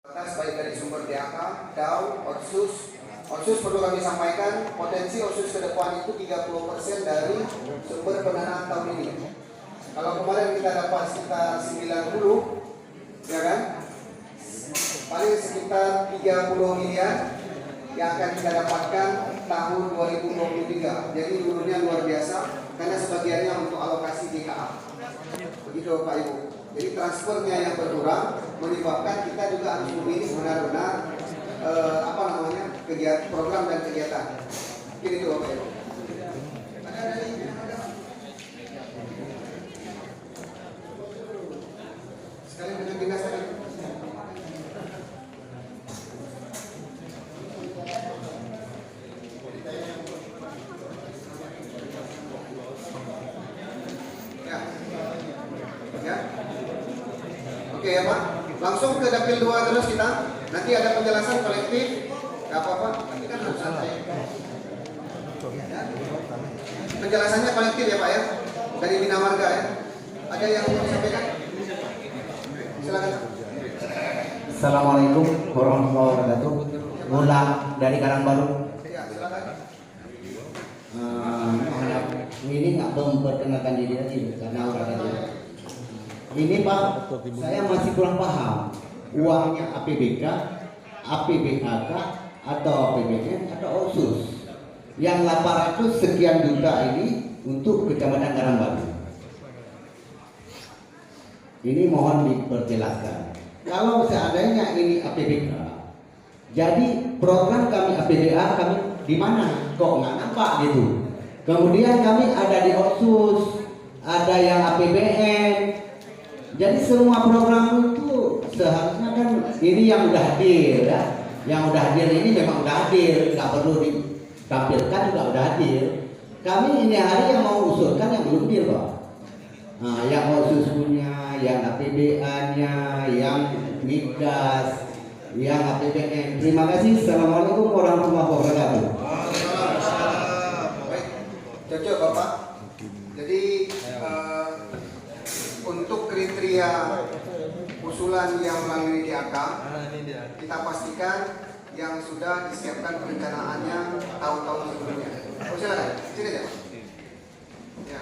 Baik dari sumber DAK, DAU, Otsus. Otsus perlu kami sampaikan, potensi Otsus ke depan itu 30% dari sumber pendanaan tahun ini. Kalau kemarin kita dapat sekitar 90, ya kan? Paling sekitar 30 miliar yang akan kita dapatkan tahun 2023. Jadi dulunya luar biasa karena sebagiannya untuk alokasi JKA. Begitu Pak Ibu. Jadi transfernya yang berkurang menyebabkan kita juga harus memilih benar-benar kegiatan program dan kegiatan. Mungkin itu Bapak Ibu. Ada dari sekali dengan dinas tadi. Oke ya Pak, langsung ke dapil 2 terus kita. Nanti ada penjelasan kolektif, nggak apa-apa. Nanti kan harus santai. Penjelasannya kolektif ya Pak ya, dari Bina Marga ya. Ada yang mau disampaikan? Silakan. Assalamualaikum warahmatullahi wabarakatuh. Mulang dari Karangbaru. Ya, silakan. Ini nggak memperkenalkan diri lagi karena udah ada. Ini Pak, saya masih kurang paham. Uangnya APBK, APBAK, atau APBN, atau Otsus. Yang 800 sekian juta ini untuk Kecamatan Karangbaru. Ini mohon diperjelaskan. Kalau seandainya ini APBK, jadi program kami APBA kami di mana? Kok nggak nampak gitu? Kemudian kami ada di Otsus, ada yang APBN. Jadi semua program itu seharusnya kan ini yang udah hadir ya. Yang udah hadir ini memang udah hadir, nggak perlu ditampilkan juga udah hadir. Kami ini hari yang mau usulkan yang belum hadir Pak. Nah, yang Otsus punya, yang APBA-nya, yang Migas, yang APBN. Terima kasih. Assalamualaikum warahmatullahi wabarakatuh. Baik, cocok Bapak. Jadi untuk kriteria usulan yang melalui DAK, kita pastikan yang sudah disiapkan perencanaannya tahun-tahun sebelumnya. Oh silakan, sini aja. Ya.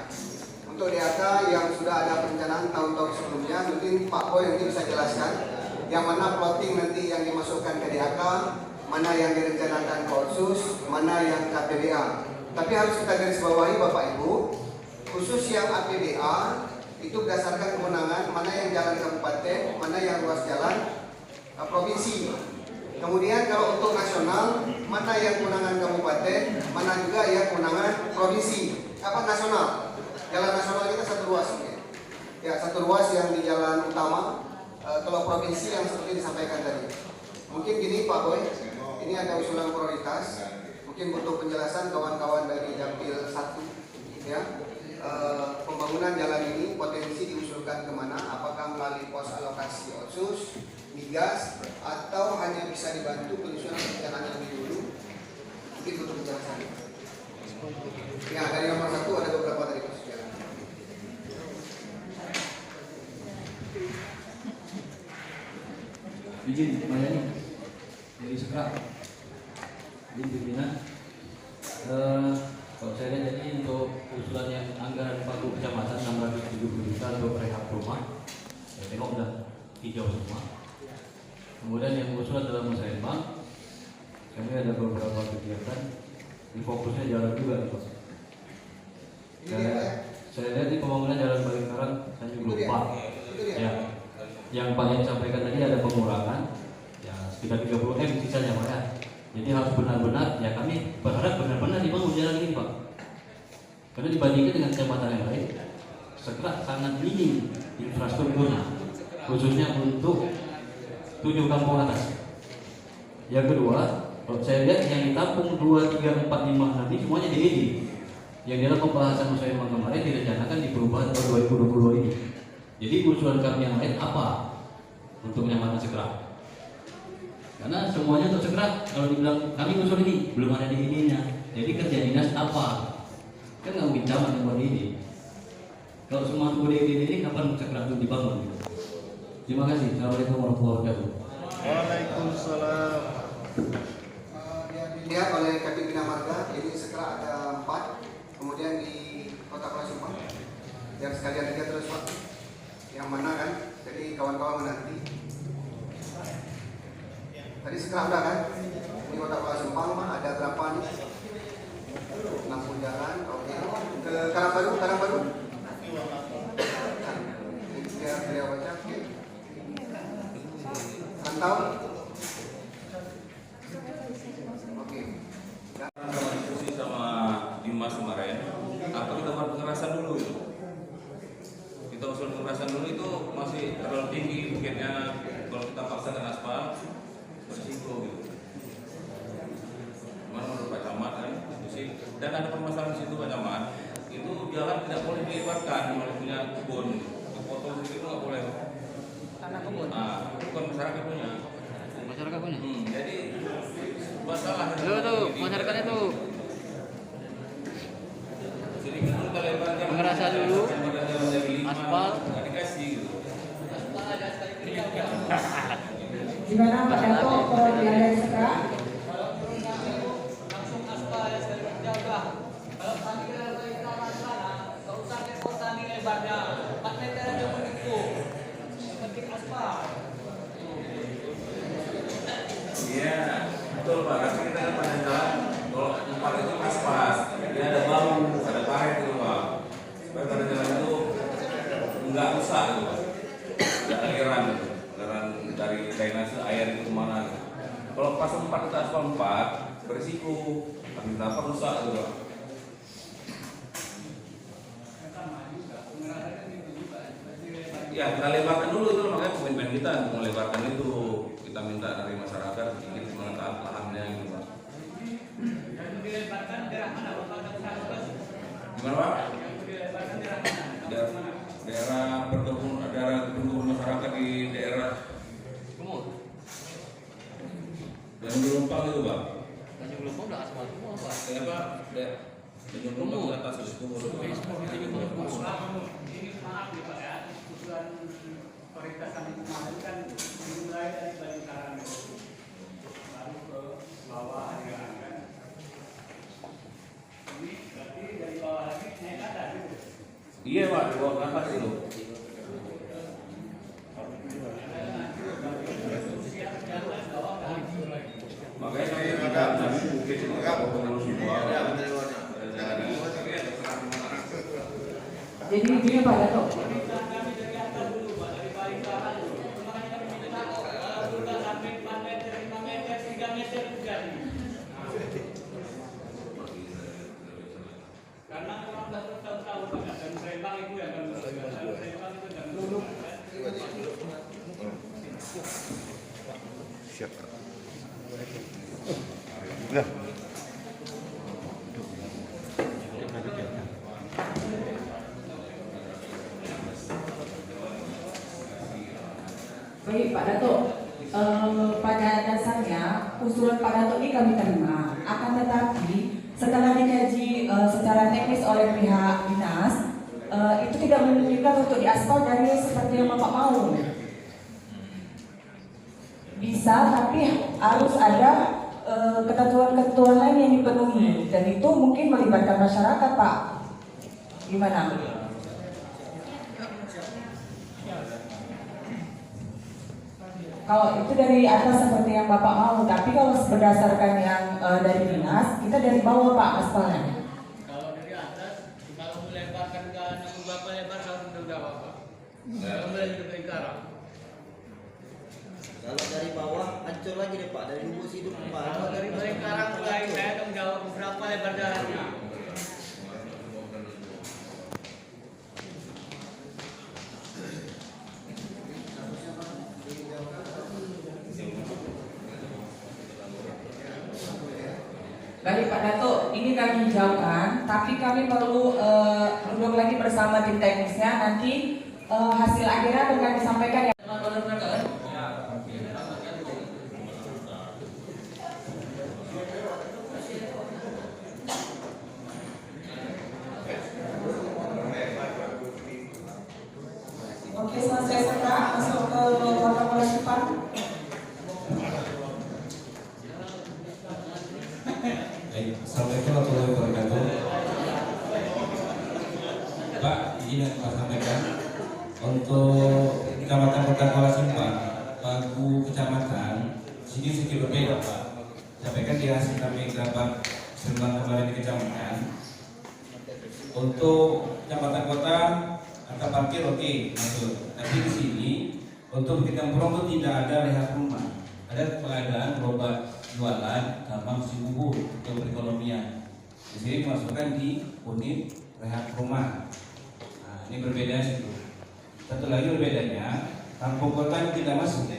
Untuk DAK yang sudah ada perencanaan tahun-tahun sebelumnya, mungkin Pak Boy nanti bisa jelaskan yang mana plotting nanti yang dimasukkan ke DAK, mana yang direncanakan ke Otsus, mana yang ke APBA. Tapi harus kita garis bawahi Bapak Ibu, khusus yang APBA itu berdasarkan kewenangan mana yang jalan kabupaten, mana yang ruas jalan provinsi. Kemudian kalau untuk nasional, mana yang kewenangan kabupaten, mana juga yang kewenangan provinsi. Apa nasional? Jalan nasional kita satu ruas. Ya, satu ruas yang di jalan utama. Kalau provinsi yang seperti disampaikan tadi. Mungkin gini Pak Boy, ini ada usulan prioritas. Mungkin butuh penjelasan kawan-kawan dari Dapil 1 ya. Pembangunan jalan ini potensi diusulkan kemana? Apakah melalui pos alokasi Otsus, Migas, atau hanya bisa dibantu penyusunan perencanaan lebih dulu? Mungkin butuh penjelasan. Ya, dari nomor 1 ada beberapa dari pos jalan. Izin, Mayani dari Sekrak. Izin pimpinan. Kalau saya lihat tadi untuk usulan yang anggaran pagu kecamatan 670 juta untuk rehab rumah, saya tengok udah hijau semua. Kemudian yang usulan dalam musyawarah, kami ada beberapa kegiatan, di fokusnya jalan juga nih Pak. Saya lihat di pembangunan jalan Balingkarang Tanjung Lupa. Ya, yang Pak yang disampaikan tadi ada pengurangan, ya sekitar 30 M sisanya Pak ya. Jadi harus benar-benar, ya kami berharap benar-benar dibangun jalan ini Pak. Karena dibandingkan dengan kecamatan yang lain, Sekrak sangat minim infrastrukturnya, khususnya untuk 7 kampung atas. Yang kedua, kalau saya lihat yang ditampung 2, 3, 4, 5 nanti semuanya DED. Yang dalam pembahasan musyawarah kemarin direncanakan di perubahan tahun 2022 ini. Jadi usulan kami yang lain apa untuk kecamatan Sekrak? Karena semuanya untuk Sekrak, kalau dibilang kami usul ini belum ada DED-nya. Jadi kerja dinas apa? Kan nggak mungkin camat yang buat DED. Kalau semua DED ini kapan Sekrak itu dibangun? Terima kasih. Assalamualaikum warahmatullahi wabarakatuh. Waalaikumsalam. Dilihat oleh Kabin Bina Marga, ini segera ada 4, kemudian di Kota Palasumpang. Biar sekalian lihat terus Pak, yang mana kan? Jadi kawan-kawan menanti. Tadi segera udah kan? Di Kota Palasumpang ada berapa nih? Lampu jalan, oke. Ke Karangbaru. Biar beliau baca, oke. Rantau. Oke. Sama diskusi sama Dimas kemarin, apa kita buat pengerasan dulu itu? Kita usul pengerasan dulu itu masih terlalu tinggi bukitnya, kalau kita paksakan aspal berisiko gitu. Mana menurut Pak Camat kan diskusi, dan ada permasalahan di situ Pak Camat, itu jalan tidak boleh dilebarkan kalau punya kebun, kepotong sedikit itu nggak boleh. Tanah kebun. Bukan masyarakat punya. Masyarakat punya. Jadi masalah. Tuh masyarakatnya tuh. Sedikit kita lebarkan. Pengerasa dulu. Aspal. Nggak dikasih gitu. Gimana Pak Dato kalau ada segera? Langsung aspal ya sekali berjaga. Kalau tadi kita lagi ke arah sana, nggak usah ke kota ini lebarnya, 4 meter aja begitu. Yang penting aspal. Iya, betul Pak. Tapi kita kan pada jalan, kalau empat itu pas-pas. Dia ada bambu, ada karet gitu Pak. Supaya pada jalan itu nggak rusak gitu Pak. Ada aliran gitu. Aliran dari drainase air itu kemana gitu. Kalau pas 4 kita aspal 4, berisiko. Tapi kenapa rusak gitu Pak. Ya kita lebarkan dulu itu makanya pemimpin kita untuk melebarkan itu. Kita minta dari masyarakat sedikit mengenal lahannya gitu Pak. Dilebarkan daerah mana Bapak? Gimana Pak? Daerah perkebunan masyarakat di daerah Kumur. dan Gelompang itu Pak. Tanjung Gelompang udah aspal semua Pak. Apa? Tanjung Gelompang ke atas itu Kumur. Ini maaf ya Pak ya, usulan prioritas kami kemarin kan dimulai dari Balingkarang baru ke bawah ya kan. Ini berarti dari bawah lagi naik ke atas gitu. Iya Pak, di bawah ke atas itu. Makanya saya tidak nabi bukit itu dulu semua. Jadi gini Pak Dato. Karena orang tahu Pak, dan Serembang itu yang kan Serembang itu dan Siap. Udah. Baik Pak Dato, pada dasarnya usulan Pak Dato ini kami terima. Akan tetapi setelah dikaji secara teknis oleh pihak dinas, itu tidak menunjukkan untuk diaspal dari seperti yang Bapak mau. Bisa, tapi harus ada ketentuan-ketentuan lain yang dipenuhi, dan itu mungkin melibatkan masyarakat Pak. Gimana? Kalau itu dari atas seperti yang Bapak mau, tapi kalau berdasarkan yang dari dinas, kita dari bawah Pak aspalnya. kalau dari atas, kalau melebarkan ke berapa lebar kalau udah Bapak? Kalau mulai dari Balingkarang. Kalau dari bawah hancur lagi deh Pak, dari lubuk hidup Pak. Kalau dari Balingkarang mulai saya tanggung jawab berapa lebar jalannya. Baik Pak Dato, ini kami hijaukan, tapi kami perlu duduk lagi bersama tim teknisnya. Nanti hasil akhirnya akan kami sampaikan ya. Oke, selesai segera masuk ke Kota Palasumpang. Assalamualaikum warahmatullahi wabarakatuh. Pak, izin Pak sampaikan untuk Kecamatan Kota Kuala Simpang, Pagu Kecamatan, sini sedikit berbeda Pak. Sampaikan di hasil kami rapat sembang kemarin di Kecamatan. Untuk Kecamatan Kota angka parkir oke masuk, tapi di sini untuk Bukit Tempurung itu tidak ada rehab rumah, ada pengadaan berobat jualan sama musim bubur untuk perekonomian. Di sini dimasukkan di unit rehab rumah. Nah, ini berbeda itu. Satu lagi berbedanya, kampung kota ini tidak masuk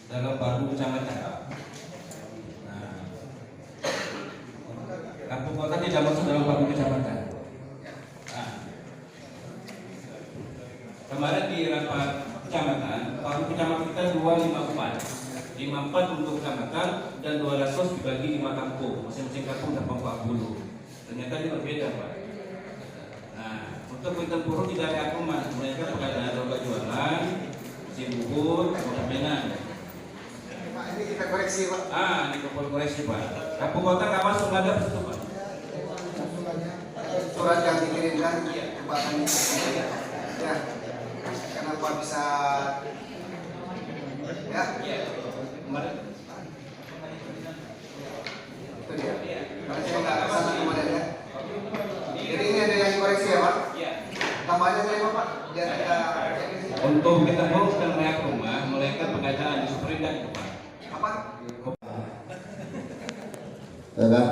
dalam Pagu Kecamatan. Nah, kampung kota tidak masuk dalam Pagu Kecamatan. Nah, kemarin di rapat kecamatan, Pagu Kecamatan kita 254. 54 untuk kecamatan dan 200 dibagi 5 kampung, masing-masing kampung dapat 40. Ternyata ini berbeda Pak. Nah, untuk Bukit Tempurung tidak ada rumah, mereka pengadaan roba jualan, musim bubur, permainan. Pak, ini kita koreksi Pak. Ini koreksi Pak. Kampung kota nggak masuk, nggak ada situ Pak. Surat yang dikirimkan Pak Ani. Ya, kenapa bisa ya? Kemarin. Itu dia. Karena saya nggak kesana kemarin ya. Jadi ini ada yang koreksi ya Pak? Iya. Tambahnya berapa Pak? Biar ada. Untuk kita bukan layak rumah, melainkan pengadaan di Superindak itu Pak. Apa? Ya kan?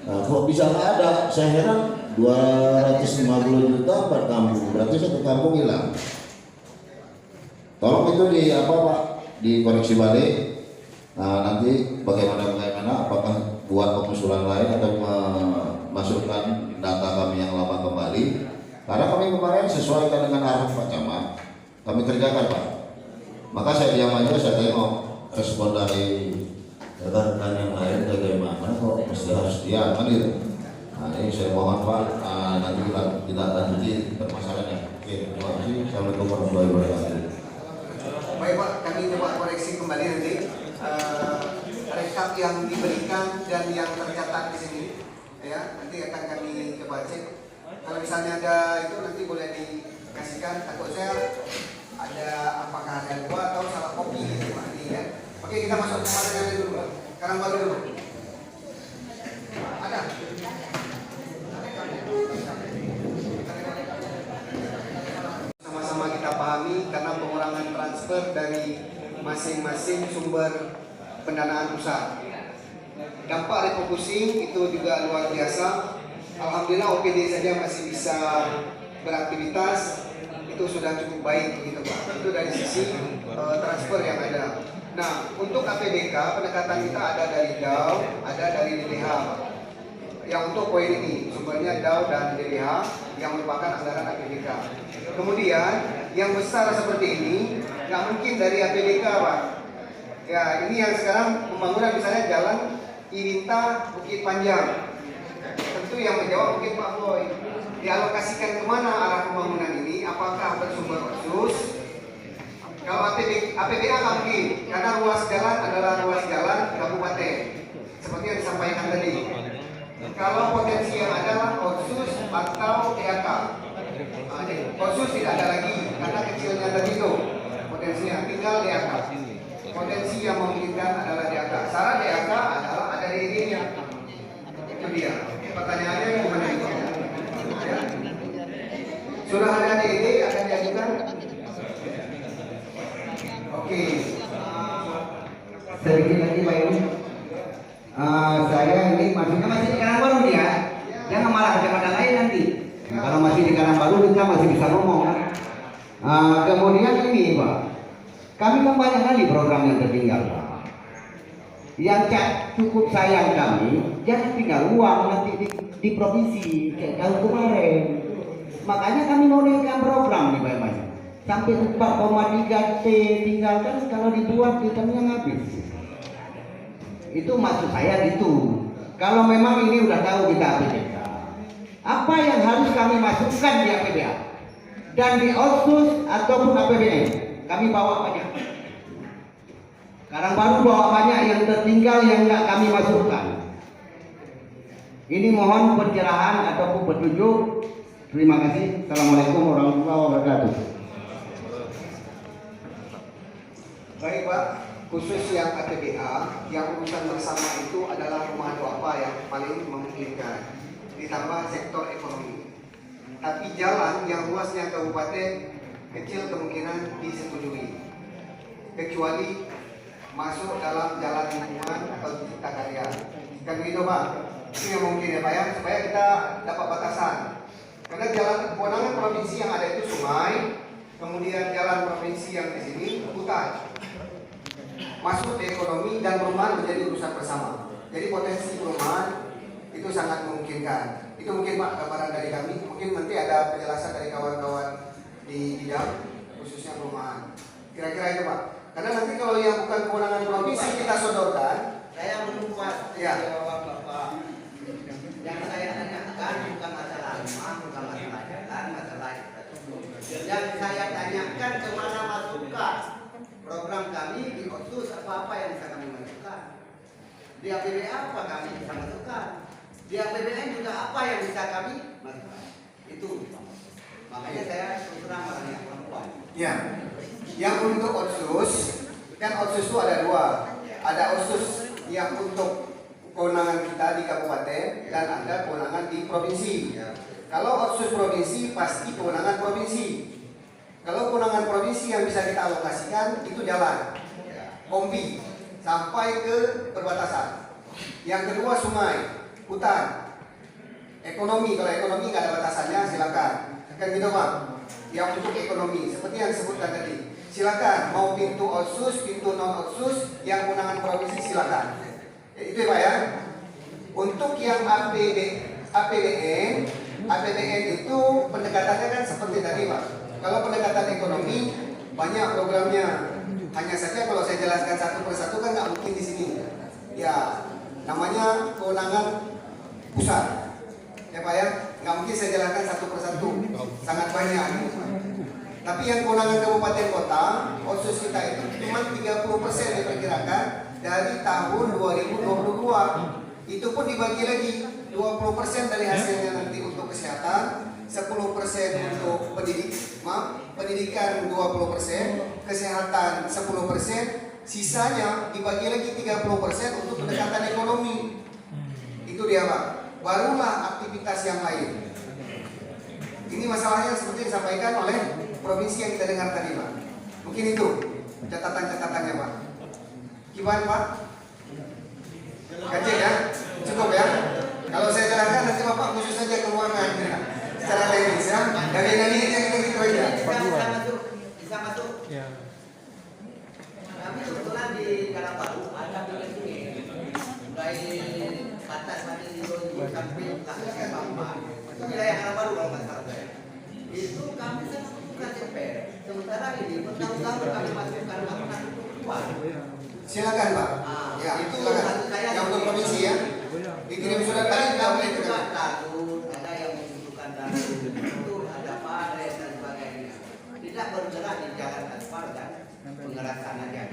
Nah, kok bisa nggak ada? Saya heran 250 juta per kampung, berarti satu kampung hilang. Tolong itu di apa Pak? Dikoreksi balik. Nah, nanti bagaimana apakah buat pengusulan lain atau memasukkan data kami yang lama kembali? Karena kami kemarin sesuaikan dengan arahan Pak Camat, kami kerjakan Pak. Maka saya diam aja, saya tengok respon dari rekan-rekan yang lain bagaimana kok mesti harus diam kan gitu. Nah ini saya mohon Pak, nanti kita lanjuti permasalahannya. Oke, terima kasih. Assalamualaikum warahmatullahi wabarakatuh. Baik Pak, kami coba koreksi kembali nanti rekap yang diberikan dan yang tercatat di sini. Ya, nanti akan kami coba cek. Kalau misalnya ada itu nanti boleh dikasihkan. Takut saya ada apakah ada dua atau salah kopi gitu Pak ini ya. Oke, kita masuk ke materi dulu Pak. Sekarang baru dulu. Ada. Sama-sama kita pahami karena pengurangan transfer dari masing-masing sumber pendanaan pusat. Dampak refocusing itu juga luar biasa. Alhamdulillah OPD saja masih bisa beraktivitas, itu sudah cukup baik begitu Pak. Itu dari sisi transfer yang ada. Nah, untuk APBK pendekatan kita ada dari DAO, ada dari DBH. Yang untuk poin ini sumbernya DAO dan DBH yang merupakan anggaran APBK. Kemudian yang besar seperti ini nggak mungkin dari APBK Pak. Ya, ini yang sekarang pembangunan misalnya jalan Irinta Bukit Panjang. Tentu yang menjawab mungkin Pak Boy. Dialokasikan kemana arah pembangunan ini? Apakah bersumber khusus? Kalau APBA nggak mungkin, karena ruas jalan adalah ruas jalan kabupaten, seperti yang disampaikan tadi. Kalau potensi yang adalah khusus atau DAK, khusus tidak ada lagi, karena kecilnya tadi itu potensinya tinggal DAK. Potensi yang memungkinkan adalah DAK. Syarat DAK adalah ada DD-nya. Itu dia. Pertanyaannya gimana itu? Ya. Sudah ada DD akan diajukan. Oke. Sedikit lagi Pak Ibu. Saya ini maksudnya masih di Karangbaru nih ya. Jangan malah kecamatan lain nanti. Kalau masih di Karangbaru kita masih bisa ngomong kan. Kemudian ini Pak, kami kan banyak kali program yang tertinggal Pak. Yang cukup sayang kami, jangan tinggal uang nanti di provinsi kayak tahun kemarin. Makanya kami mau naikkan program nih Pak Mas. Sampai 4,3 T tinggalkan kalau dibuat ditanya habis. Itu maksud saya gitu. Kalau memang ini udah tahu kita APBK, apa yang harus kami masukkan di APBA dan di Otsus ataupun APBN kami bawa banyak. Sekarang baru bawa banyak yang tertinggal yang nggak kami masukkan. Ini mohon pencerahan ataupun petunjuk. Terima kasih. Assalamualaikum warahmatullahi wabarakatuh. Baik Pak, khusus yang ATBA, yang urusan bersama itu adalah rumah apa yang paling memungkinkan, ditambah sektor ekonomi. Tapi jalan yang luasnya kabupaten kecil kemungkinan disetujui, kecuali masuk dalam jalan lingkungan atau cipta karya. Kan begitu Pak? Itu yang mungkin ya Pak ya, supaya kita dapat batasan. Karena jalan kewenangan provinsi yang ada itu sungai, kemudian jalan provinsi yang di sini hutan. Masuk di ekonomi dan perumahan menjadi urusan bersama. Jadi potensi perumahan itu sangat memungkinkan. Itu mungkin Pak gambaran dari kami. Mungkin nanti ada penjelasan dari kawan-kawan di bidang khususnya perumahan. Kira-kira itu Pak. Karena nanti kalau yang bukan kewenangan provinsi kita sodorkan. Saya belum kuat Ya. jawab Bapak. Yang saya tanyakan bukan masalah rumah, bukan masalah jalan, masalah infrastruktur. Yang saya tanyakan kemana masukkan program kami di OTSUS, apa yang bisa kami masukkan. Di APBA apa kami bisa masukkan. Di APBN juga apa yang bisa kami masukkan. Itu makanya saya terus terang orang yang perempuan. Ya. Yang untuk OTSUS, kan OTSUS itu ada dua. Ada OTSUS yang untuk kewenangan kita di kabupaten dan ada kewenangan di provinsi. Kalau OTSUS provinsi pasti kewenangan provinsi. Kalau kewenangan provinsi yang bisa kita alokasikan itu jalan, kombi sampai ke perbatasan. Yang kedua sungai, hutan, ekonomi. Kalau ekonomi nggak ada batasannya silakan. Kan gitu Pak. Yang untuk ekonomi seperti yang disebutkan tadi, silakan mau pintu OTSUS, pintu non OTSUS, yang kewenangan provinsi silakan. Itu ya Pak ya. Untuk yang APBN itu pendekatannya kan seperti tadi Pak. Kalau pendekatan ekonomi banyak programnya. Hanya saja kalau saya jelaskan satu persatu kan nggak mungkin di sini. Ya, namanya kewenangan pusat. Ya Pak ya, nggak mungkin saya jelaskan satu persatu. Sangat banyak. Tapi yang kewenangan kabupaten kota, OTSUS kita itu cuma 30% diperkirakan dari tahun 2022. Itu pun dibagi lagi 20% dari hasilnya nanti untuk kesehatan, 10% untuk pendidikan 20%, kesehatan 10%, sisanya dibagi lagi 30% untuk pendekatan ekonomi. Itu dia Pak. Barulah aktivitas yang lain. Ini masalahnya seperti disampaikan oleh provinsi yang kita dengar tadi Pak. Mungkin itu catatan-catatannya Pak. Gimana Pak? Kecil ya? Cukup ya? Kalau saya jelaskan nanti Bapak khusus saja keuangan ya. Secara teknis ya. Dari ini kita gitu aja. Bisa masuk. Kami kebetulan di Karangbaru ada pinggir sungai. Mulai batas Mati Lido sampai ke Bamba. Itu wilayah Karangbaru kalau nggak salah saya. Itu kami sangat bukan DPR. Sementara ini bertahun-tahun kami masukkan masukan keluar. Silakan Pak. Ya, itu silakan. Yang untuk provinsi ya. Dikirim surat tadi tidak boleh juga ada yang membutuhkan dana itu ada paret dan sebagainya. Tidak bergerak di jalan aspal dan pengerasan aja.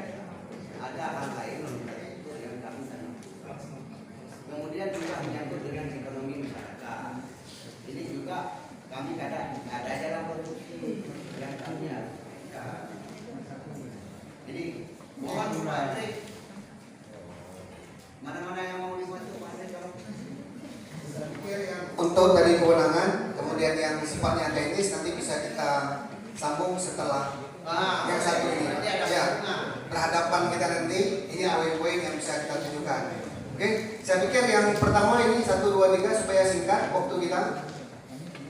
Ada hal lain itu yang kami tanam. Kemudian juga menyangkut dengan ekonomi masyarakat. Ini juga kami kadang ada jalan produksi yang kami lakukan. Jadi mohon Pak Andre, mana-mana yang mau dibantu Pak Andre kalau untuk dari kewenangan, kemudian yang sifatnya teknis nanti bisa kita sambung setelah yang satu ini. Ya, berhadapan kita nanti ini poin-poin yang bisa kita tunjukkan. Oke, saya pikir yang pertama ini 1, 2, 3 supaya singkat waktu kita.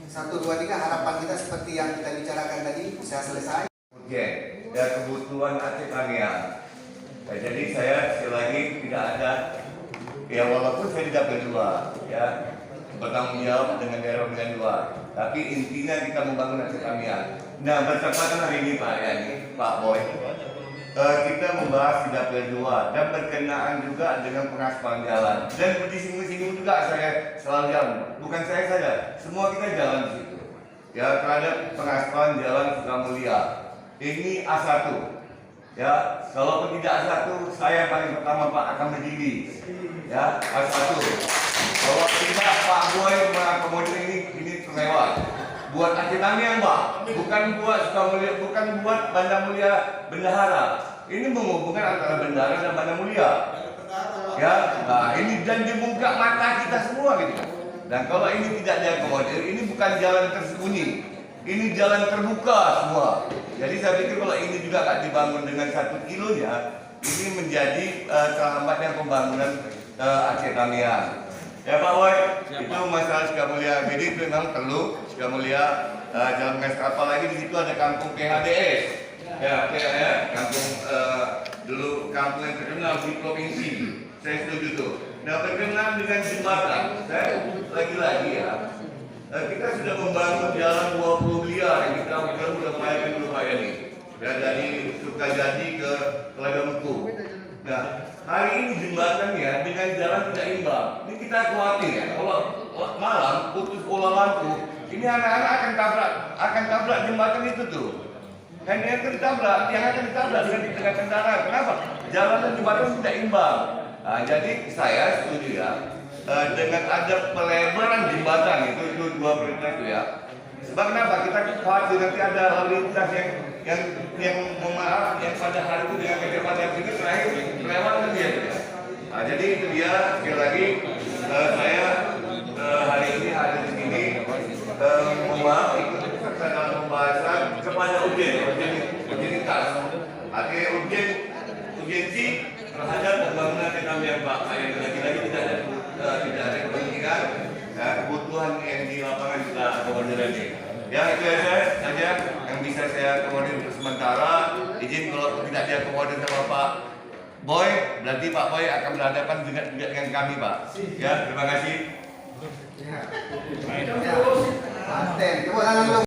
1, 2, 3 harapan kita seperti yang kita bicarakan tadi bisa selesai. Oke, dan kebutuhan aktif kalian. Jadi saya sekali lagi tidak ada, ya walaupun saya tidak berdua, ya bertanggung jawab dengan daerah pemilihan 2, tapi intinya kita membangun aktif kalian. Nah bertepatan hari ini Pak ya, ini Pak Boy, kita membahas di dapil 2 dan berkenaan juga dengan pengaspalan jalan. Dan di sini juga saya selalu jalan, bukan saya saja, semua kita jalan di situ. Ya terhadap pengaspalan jalan Sukamulia. Ini A1. Ya, kalaupun tidak A1, saya paling pertama Pak akan berdiri. Ya, A1. bahwa tidak Pak Boy mengakomodir ini terlewat. Buat Aceh Tamiang, Pak, bukan buat Sukamulia, bukan buat Banda Mulia Bendahara. Ini menghubungkan antara Bendahara dan Banda Mulia. Ya, nah ini dan dibuka mata kita semua gitu. Dan kalau ini tidak diakomodir, ini bukan jalan tersembunyi. Ini jalan terbuka semua. Jadi saya pikir kalau ini juga nggak dibangun dengan 1 kilonya, ini menjadi terhambatnya pembangunan Aceh Tamiang. Ya Pak Boy, itu masalah Sukamulia BD itu memang perlu Sukamulia jalan mes kapal lagi di situ ada kampung PHDS. Ya, kampung dulu kampung yang terkenal di provinsi. Saya setuju tuh. Nah berkenaan dengan jembatan, saya lagi-lagi ya. Kita sudah membangun jalan 20 miliar yang kita sudah bayarkan dulu Pak Yani. Ya, dari Sukajadi ke Telaga-Meku. Nah, hari ini jembatannya dengan jalan tidak imbang. Ini kita khawatir ya. Kalau malam putus bola lampu, ini anak-anak akan tabrak jembatan itu tuh. Dan yang akan ditabrak, dengan di tengah kendaraan. Kenapa? Jalan dan jembatan tidak imbang. Nah, jadi saya setuju ya. Dengan ada pelebaran jembatan itu 2 prioritas itu ya. Sebab kenapa? Kita khawatir nanti ada lalu lintas yang memaaf yang pada hari itu dengan kecepatan yang tinggi terakhir melewatkan dia. Nah, jadi itu dia sekali lagi saya hari ini ada di sini memaaf ikut serta dalam pembahasan kepada urgenitas. Artinya urgensi terhadap pembangunan ekonomi yang Pak yang lagi-lagi tidak ada kepentingan kebutuhan yang di lapangan kita akomodir ini. Ya itu saja yang bisa saya akomodir untuk sementara. Izin kalau tidak diakomodir sama Pak Boy, berarti Pak Boy akan berhadapan juga dengan kami Pak. Ya terima kasih. Tepuk tangan dulu.